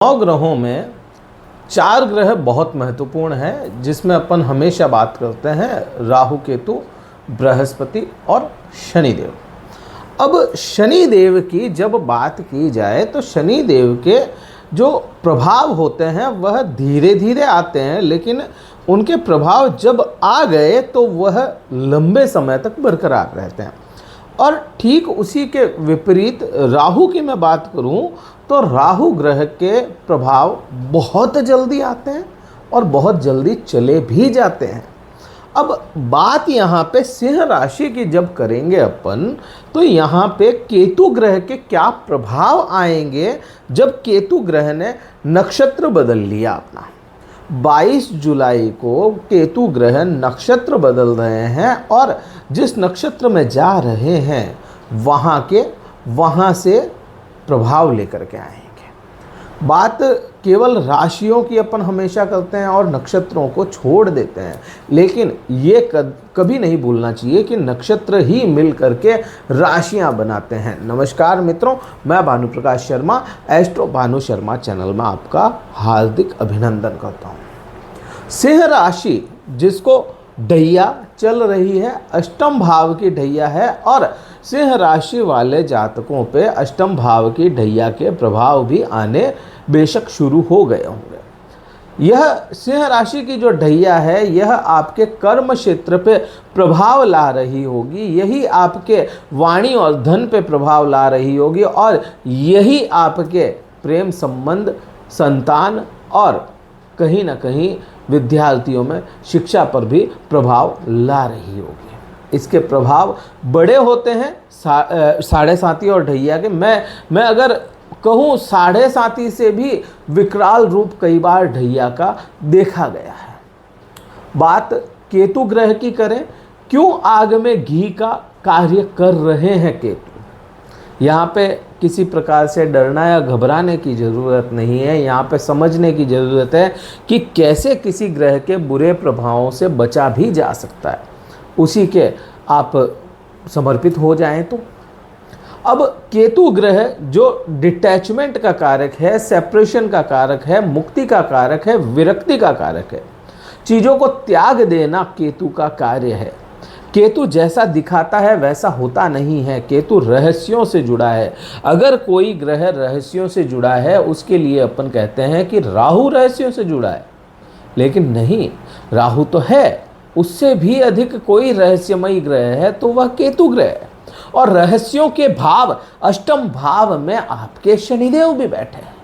9 ग्रहों में 4 ग्रह बहुत महत्वपूर्ण हैं, जिसमें अपन हमेशा बात करते हैं राहु, केतु, बृहस्पति और शनिदेव। अब शनिदेव की जब बात की जाए तो शनिदेव के जो प्रभाव होते हैं वह धीरे धीरे आते हैं, लेकिन उनके प्रभाव जब आ गए तो वह लंबे समय तक बरकरार रहते हैं। और ठीक उसी के विपरीत राहु की मैं बात करूं तो राहु ग्रह के प्रभाव बहुत जल्दी आते हैं और बहुत जल्दी चले भी जाते हैं। अब बात यहाँ पे सिंह राशि की जब करेंगे अपन, तो यहाँ पे केतु ग्रह के क्या प्रभाव आएंगे जब केतु ग्रह ने नक्षत्र बदल लिया अपना। 22 जुलाई को केतु ग्रह नक्षत्र बदल रहे हैं और जिस नक्षत्र में जा रहे हैं वहाँ से प्रभाव लेकर के आएंगे। बात केवल राशियों की अपन हमेशा करते हैं और नक्षत्रों को छोड़ देते हैं, लेकिन ये कभी नहीं भूलना चाहिए कि नक्षत्र ही मिल करके राशियां बनाते हैं। नमस्कार मित्रों, मैं भानु प्रकाश शर्मा, एस्ट्रो भानु शर्मा चैनल में आपका हार्दिक अभिनंदन करता हूँ। सिंह राशि जिसको ढैया चल रही है, अष्टम भाव की ढैया है और सिंह राशि वाले जातकों पे अष्टम भाव की ढैया के प्रभाव भी आने बेशक शुरू हो गए होंगे। यह सिंह राशि की जो ढैया है यह आपके कर्म क्षेत्र पे प्रभाव ला रही होगी, यही आपके वाणी और धन पे प्रभाव ला रही होगी और यही आपके प्रेम संबंध, संतान और कहीं ना कहीं विद्यार्थियों में शिक्षा पर भी प्रभाव ला रही होगी। इसके प्रभाव बड़े होते हैं साढ़े साथी और ढैया के। मैं अगर कहूँ साढ़े साथी से भी विकराल रूप कई बार ढैया का देखा गया है। बात केतु ग्रह की करें, क्यों आग में घी का कार्य कर रहे हैं केतु। यहाँ पे किसी प्रकार से डरना या घबराने की ज़रूरत नहीं है। यहाँ पे समझने की ज़रूरत है कि कैसे किसी ग्रह के बुरे प्रभावों से बचा भी जा सकता है, उसी के आप समर्पित हो जाएं तो। अब केतु ग्रह जो डिटैचमेंट का कारक है, सेपरेशन का कारक है, मुक्ति का कारक है, विरक्ति का कारक है, चीज़ों को त्याग देना केतु का कार्य है। केतु जैसा दिखाता है वैसा होता नहीं है। केतु रहस्यों से जुड़ा है। अगर कोई ग्रह रहस्यों से जुड़ा है उसके लिए अपन कहते हैं कि राहु रहस्यों से जुड़ा है, लेकिन नहीं, राहु तो है, उससे भी अधिक कोई रहस्यमयी ग्रह है तो वह केतु ग्रह है। और रहस्यों के भाव अष्टम भाव में आपके शनिदेव भी बैठे हैं।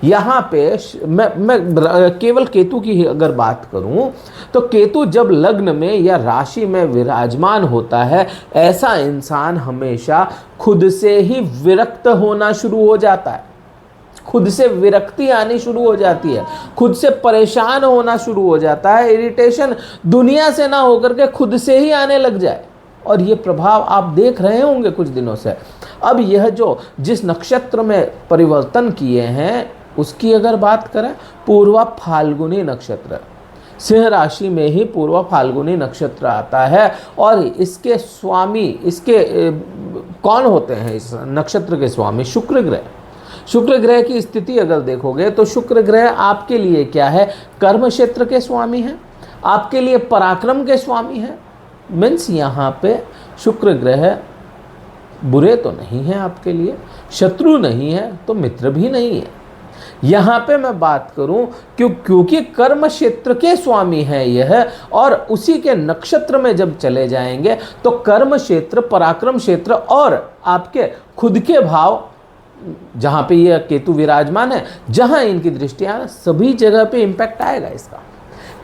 यहाँ पे मैं केवल केतु की अगर बात करूं तो केतु जब लग्न में या राशि में विराजमान होता है, ऐसा इंसान हमेशा खुद से ही विरक्त होना शुरू हो जाता है। खुद से विरक्ति आनी शुरू हो जाती है, खुद से परेशान होना शुरू हो जाता है। इरिटेशन दुनिया से ना होकर के खुद से ही आने लग जाए, और ये प्रभाव आप देख रहे होंगे कुछ दिनों से। अब यह जो जिस नक्षत्र में परिवर्तन किए हैं उसकी अगर बात करें, पूर्वा फाल्गुनी नक्षत्र, सिंह राशि में ही पूर्वा फाल्गुनी नक्षत्र आता है और इसके स्वामी, इसके कौन होते हैं इस नक्षत्र के स्वामी? शुक्र ग्रह। शुक्र ग्रह की स्थिति अगर देखोगे तो शुक्र ग्रह आपके लिए क्या है? कर्म क्षेत्र के स्वामी हैं, आपके लिए पराक्रम के स्वामी हैं। मीन्स यहाँ पे शुक्र ग्रह बुरे तो नहीं है आपके लिए, शत्रु नहीं है तो मित्र भी नहीं है। यहाँ पे मैं बात करूं क्योंकि कर्म क्षेत्र के स्वामी है यह, और उसी के नक्षत्र में जब चले जाएंगे तो कर्म क्षेत्र, पराक्रम क्षेत्र और आपके खुद के भाव जहाँ पे यह केतु विराजमान है, जहाँ इनकी दृष्टियाँ, सभी जगह पे इम्पैक्ट आएगा इसका।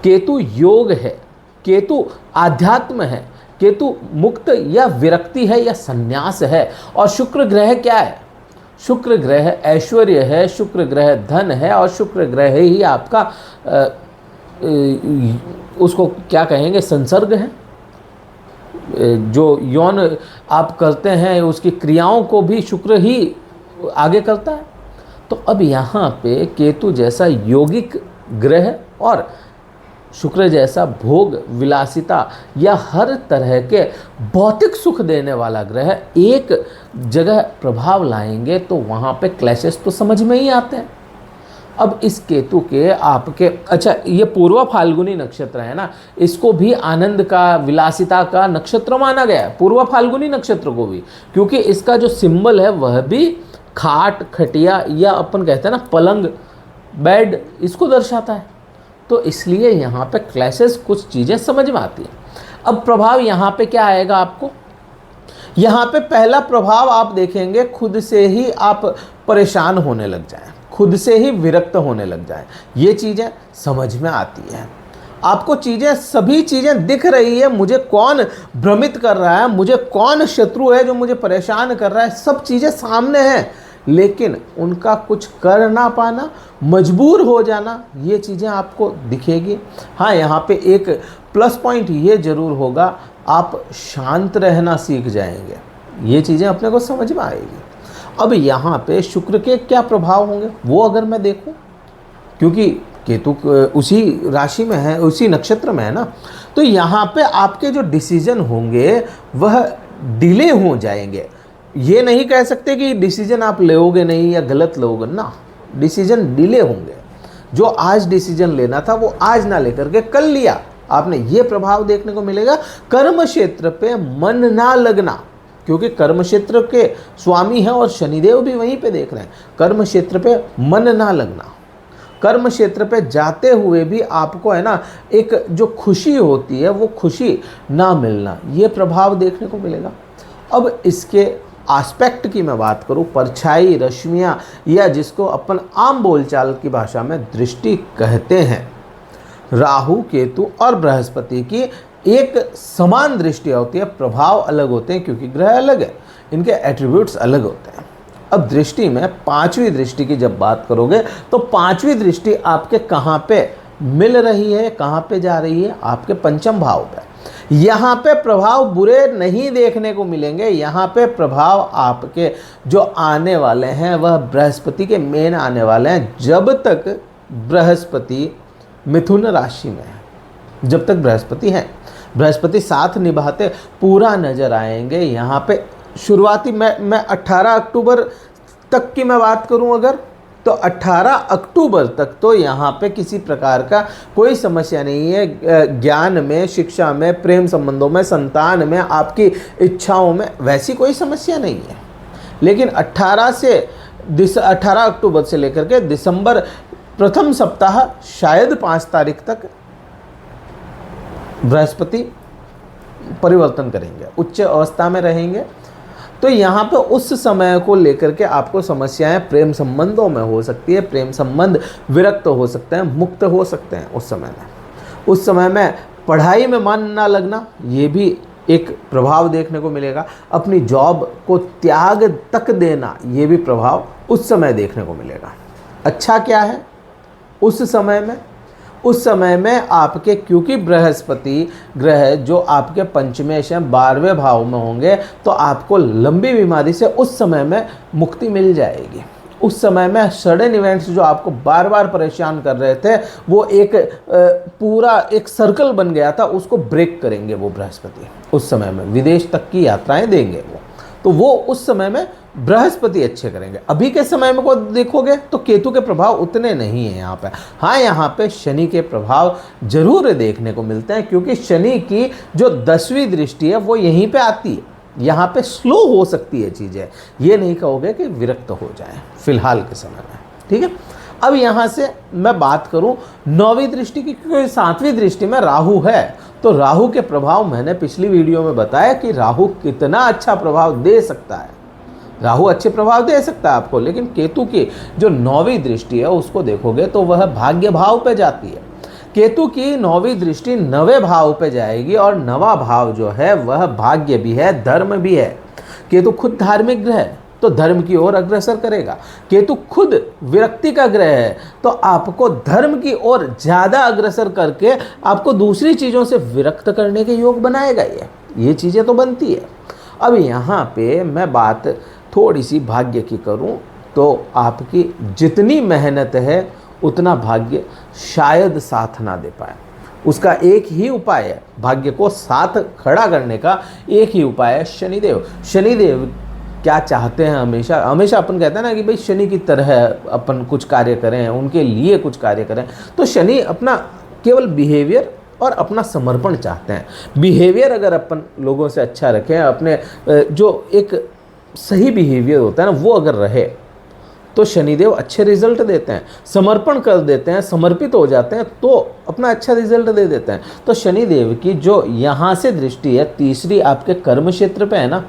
केतु योग है, केतु आध्यात्म है, केतु मुक्त या विरक्ति है या संन्यास है। और शुक्र ग्रह क्या है? शुक्र ग्रह ऐश्वर्य है, शुक्र ग्रह धन है और शुक्र ग्रह ही आपका उसको क्या कहेंगे, संसर्ग है। जो यौन आप करते हैं उसकी क्रियाओं को भी शुक्र ही आगे करता है। तो अब यहाँ पे केतु जैसा यौगिक ग्रह और शुक्र जैसा भोग, विलासिता या हर तरह के भौतिक सुख देने वाला ग्रह एक जगह प्रभाव लाएंगे तो वहाँ पे क्लैशेस तो समझ में ही आते हैं। अब इस केतु के आपके, अच्छा ये पूर्व फाल्गुनी नक्षत्र है ना, इसको भी आनंद का, विलासिता का नक्षत्र माना गया है, पूर्व फाल्गुनी नक्षत्र को भी, क्योंकि इसका जो सिंबल है वह भी खाट, खटिया या अपन कहते हैं ना पलंग, बेड, इसको दर्शाता है। तो इसलिए यहाँ पे क्लैसेस, कुछ चीज़ें समझ में आती हैं। अब प्रभाव यहाँ पे क्या आएगा आपको, यहाँ पे पहला प्रभाव आप देखेंगे, खुद से ही आप परेशान होने लग जाएं, खुद से ही विरक्त होने लग जाएं। ये चीज़ें समझ में आती हैं आपको, चीज़ें, सभी चीज़ें दिख रही है, मुझे कौन भ्रमित कर रहा है, मुझे कौन शत्रु है जो मुझे परेशान कर रहा है, सब चीज़ें सामने हैं, लेकिन उनका कुछ कर ना पाना, मजबूर हो जाना, ये चीज़ें आपको दिखेगी। हाँ, यहाँ पे एक प्लस पॉइंट ये ज़रूर होगा, आप शांत रहना सीख जाएंगे, ये चीज़ें अपने को समझ में आएगी। अब यहाँ पे शुक्र के क्या प्रभाव होंगे वो अगर मैं देखूँ, क्योंकि केतु उसी राशि में है, उसी नक्षत्र में है ना, तो यहाँ पे आपके जो डिसीजन होंगे वह डिले हो जाएंगे। ये नहीं कह सकते कि डिसीजन आप लोगे नहीं या गलत लोगे ना, डिसीजन डिले होंगे। जो आज डिसीजन लेना था वो आज ना लेकर के कल लिया आपने, ये प्रभाव देखने को मिलेगा। कर्म क्षेत्र पे मन ना लगना, क्योंकि कर्म क्षेत्र के स्वामी हैं और शनिदेव भी वहीं पे देख रहे हैं। कर्म क्षेत्र पे मन ना लगना, कर्म क्षेत्र पे जाते हुए भी आपको है ना एक जो खुशी होती है वो खुशी ना मिलना, ये प्रभाव देखने को मिलेगा। अब इसके एस्पेक्ट की मैं बात करूं, परछाई, रश्मियाँ, या जिसको अपन आम बोलचाल की भाषा में दृष्टि कहते हैं, राहु, केतु और बृहस्पति की एक समान दृष्टि होती है। प्रभाव अलग होते हैं क्योंकि ग्रह अलग है, इनके एट्रीब्यूट्स अलग होते हैं। अब दृष्टि में पांचवी दृष्टि की जब बात करोगे तो पांचवी दृष्टि आपके कहाँ पे मिल रही है, कहाँ पे जा रही है, आपके पंचम भाव पे। यहाँ पे प्रभाव बुरे नहीं देखने को मिलेंगे, यहाँ पे प्रभाव आपके जो आने वाले हैं वह बृहस्पति के मेन आने वाले हैं। जब तक बृहस्पति मिथुन राशि में है, जब तक बृहस्पति है, बृहस्पति साथ निभाते पूरा नजर आएंगे। यहाँ पे शुरुआती मैं 18 अक्टूबर तक की मैं बात करूं अगर, तो 18 अक्टूबर तक तो यहाँ पे किसी प्रकार का कोई समस्या नहीं है। ज्ञान में, शिक्षा में, प्रेम संबंधों में, संतान में, आपकी इच्छाओं में वैसी कोई समस्या नहीं है। लेकिन 18 अक्टूबर से लेकर के दिसंबर प्रथम सप्ताह, शायद 5 तारीख तक बृहस्पति परिवर्तन करेंगे, उच्च अवस्था में रहेंगे। तो यहाँ पे उस समय को लेकर के आपको समस्याएं प्रेम संबंधों में हो सकती है, प्रेम संबंध विरक्त हो सकते हैं, मुक्त हो सकते हैं उस समय में। उस समय में पढ़ाई में मन ना लगना, ये भी एक प्रभाव देखने को मिलेगा। अपनी जॉब को त्याग तक देना, ये भी प्रभाव उस समय देखने को मिलेगा। अच्छा क्या है उस समय में, उस समय में आपके, क्योंकि बृहस्पति ग्रह जो आपके पंचमेश हैं, 12वें भाव में होंगे, तो आपको लंबी बीमारी से उस समय में मुक्ति मिल जाएगी। उस समय में सडन इवेंट्स जो आपको बार बार परेशान कर रहे थे, वो एक पूरा एक सर्कल बन गया था, उसको ब्रेक करेंगे वो बृहस्पति। उस समय में विदेश तक की यात्राएं देंगे वो, तो वो उस समय में बृहस्पति अच्छे करेंगे। अभी के समय में को देखोगे तो केतु के प्रभाव उतने नहीं है यहाँ पे। हाँ, यहाँ पे शनि के प्रभाव जरूर देखने को मिलते हैं, क्योंकि शनि की जो 10वीं दृष्टि है वो यहीं पे आती है। यहाँ पे स्लो हो सकती है चीज़ें, ये नहीं कहोगे कि विरक्त हो जाए फिलहाल के समय में, ठीक है। अब यहाँ से मैं बात करूँ 9वीं दृष्टि की, क्योंकि 7वीं दृष्टि में राहु है, तो राहु के प्रभाव मैंने पिछली वीडियो में बताया कि राहु कितना अच्छा प्रभाव दे सकता है। राहु अच्छे प्रभाव दे सकता है आपको, लेकिन केतु की जो 9वीं दृष्टि है उसको देखोगे तो वह भाग्य भाव पे जाती है। केतु की 9वीं दृष्टि 9वें भाव पे जाएगी, और 9वां भाव जो है वह भाग्य भी है, धर्म भी है। केतु खुद धार्मिक ग्रह है तो धर्म की ओर अग्रसर करेगा। केतु खुद विरक्ति का ग्रह है तो आपको धर्म की ओर ज़्यादा अग्रसर करके आपको दूसरी चीज़ों से विरक्त करने के योग बनाएगा। ये चीज़ें तो बनती है। अब यहाँ पे मैं बात थोड़ी सी भाग्य की करूं तो आपकी जितनी मेहनत है उतना भाग्य शायद साथ ना दे पाए। उसका एक ही उपाय है, भाग्य को साथ खड़ा करने का एक ही उपाय है शनिदेव। शनिदेव क्या चाहते हैं। हमेशा हमेशा अपन कहते हैं ना कि भाई शनि की तरह अपन कुछ कार्य करें, उनके लिए कुछ कार्य करें। तो शनि अपना केवल बिहेवियर और अपना समर्पण चाहते हैं। बिहेवियर अगर अपन लोगों से अच्छा रखें, अपने जो एक सही बिहेवियर होता है ना वो अगर रहे, तो शनिदेव अच्छे रिजल्ट देते हैं। समर्पण कर देते हैं, समर्पित हो जाते हैं तो अपना अच्छा रिजल्ट दे देते हैं। तो शनिदेव की जो यहाँ से दृष्टि है, तीसरी आपके कर्म क्षेत्र पे है ना,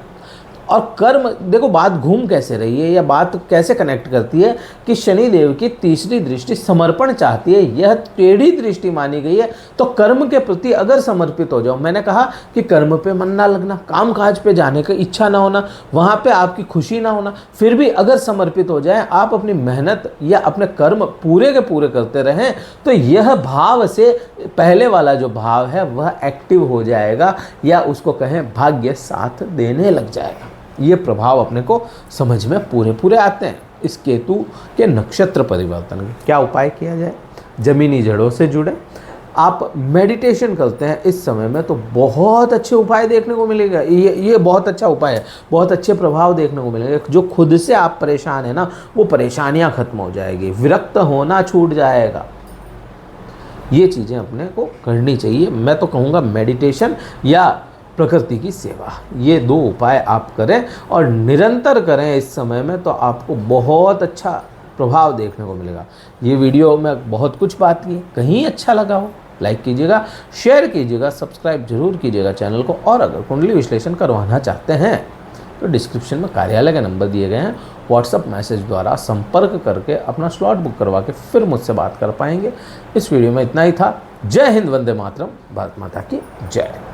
और कर्म, देखो बात घूम कैसे रही है या बात कैसे कनेक्ट करती है कि शनिदेव की तीसरी दृष्टि समर्पण चाहती है। यह टेढ़ी दृष्टि मानी गई है। तो कर्म के प्रति अगर समर्पित हो जाओ, मैंने कहा कि कर्म पे मन ना लगना, काम काज पे जाने की इच्छा ना होना, वहाँ पे आपकी खुशी ना होना, फिर भी अगर समर्पित हो जाए, आप अपनी मेहनत या अपने कर्म पूरे के पूरे करते रहें, तो यह भाव से पहले वाला जो भाव है वह एक्टिव हो जाएगा, या उसको कहें भाग्य साथ देने लग जाएगा। ये प्रभाव अपने को समझ में पूरे पूरे आते हैं। इस केतु के नक्षत्र परिवर्तन के क्या उपाय किया जाए? जमीनी जड़ों से जुड़े, आप मेडिटेशन करते हैं इस समय में तो बहुत अच्छे उपाय देखने को मिलेगा। ये बहुत अच्छा उपाय है, बहुत अच्छे प्रभाव देखने को मिलेंगे। जो खुद से आप परेशान है ना, वो परेशानियां खत्म हो जाएगी, विरक्त होना छूट जाएगा। ये चीज़ें अपने को करनी चाहिए। मैं तो कहूँगा मेडिटेशन या प्रकृति की सेवा, ये दो उपाय आप करें और निरंतर करें इस समय में, तो आपको बहुत अच्छा प्रभाव देखने को मिलेगा। ये वीडियो में बहुत कुछ बात की, कहीं अच्छा लगा हो लाइक कीजिएगा, शेयर कीजिएगा, सब्सक्राइब जरूर कीजिएगा चैनल को। और अगर कुंडली विश्लेषण करवाना चाहते हैं तो डिस्क्रिप्शन में कार्यालय के नंबर दिए गए हैं, व्हाट्सअप मैसेज द्वारा संपर्क करके अपना स्लॉट बुक करवा के फिर मुझसे बात कर पाएंगे। इस वीडियो में इतना ही था। जय हिंद, वंदे मातरम, भारत माता की जय।